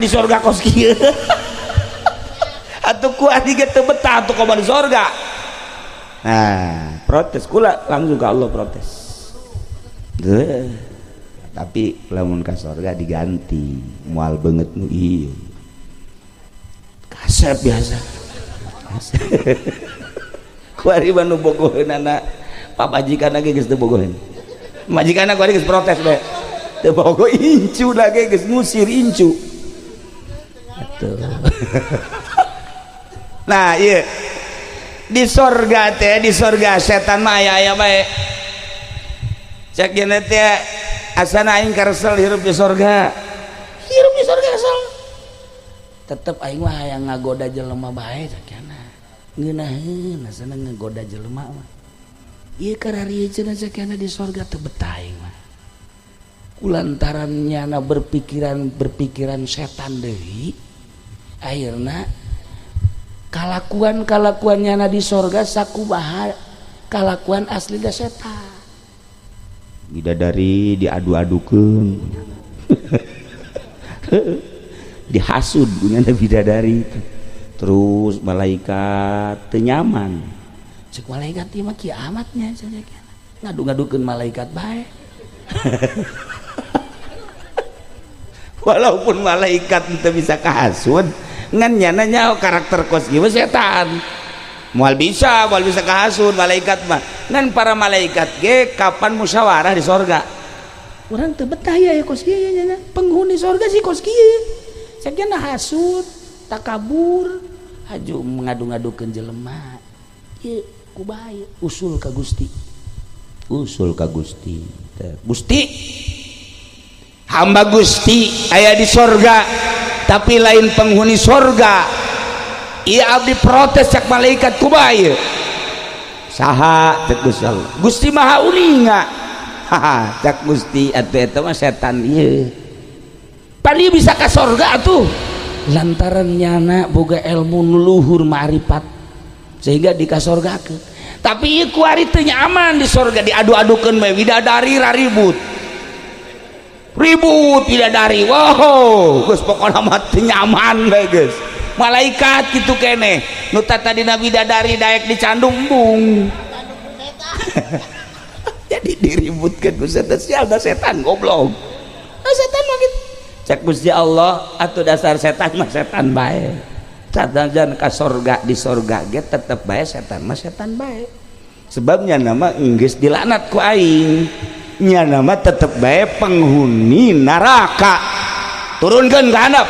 di surga kos kieu atuh ku adi ge teu betah atuh komo di surga. Nah protes kula langsung ke Allah protes. Tapi lamun ka surga diganti moal beungeut nu ieu kasep biasa kuari mah nu bogoheunana papajikan lagi geus teu bogoheun majikanna kuari geus protes we teu bogo incu lagi geus ngusir incu atuh. Nah iya di sorga teh, di sorga setan mah aya bae cek gini teh asana aing karesel hirup di sorga, hirup di sorga kesel tetep aing mah hayang ngagoda jelema bae sakana ngeunaheun asana ngagoda jelema mah ieu karariejeun sakana di sorga teu betah aing mah kulantaran nyana berpikiran setan deui akhirna kalakuan nyana di sorga sakumaha kalakuan asli da setan bidadari diadu-adukeun dihasud punyana bidadari terus malaikat teu nyaman cek malaikat ieu mah kiamatnya ngadu-ngadukeun malaikat bae walaupun malaikat teu bisa kahasud ngan nyana nyaho karakter kos kieu setan moal bisa kahasud malaikat mah ngan para malaikat ge kapan musyawarah di sorga urang teu betah ya kos kieu nya penghuni sorga si kos kieu sakjana hasud takabur haju ngadu-ngadukeun jelema ieu kubae usul ka Gusti Gusti hamba Gusti aya di sorga tapi lain penghuni sorga ia abdi protes cek malaikat kubae saha cek Gusti maha uninga haha cek Gusti atuh eta mah setan ieu pan ieu bisa ka sorga atuh lantaran nyana boga ilmu luhur ma'rifat sehingga dikasorgakeun tapi ieu kuari teu nyaman di sorga diadu-adukeun we widadari raribut bidadari wow geus pokona mah teu nyaman we geus malaikat kitu keneh nu tadina bidadari daek dicandung embung jadi diributkeun ku setan sial da setan goblok setan mah gitu cek Gusti Allah atuh dasar setan mah setan bae sanajan ka sorga di sorga ge tetep bae setan mah setan bae sebabnya nama geus dilaknat ku aing nya nama tetep bae penghuni neraka turunkeun ka handap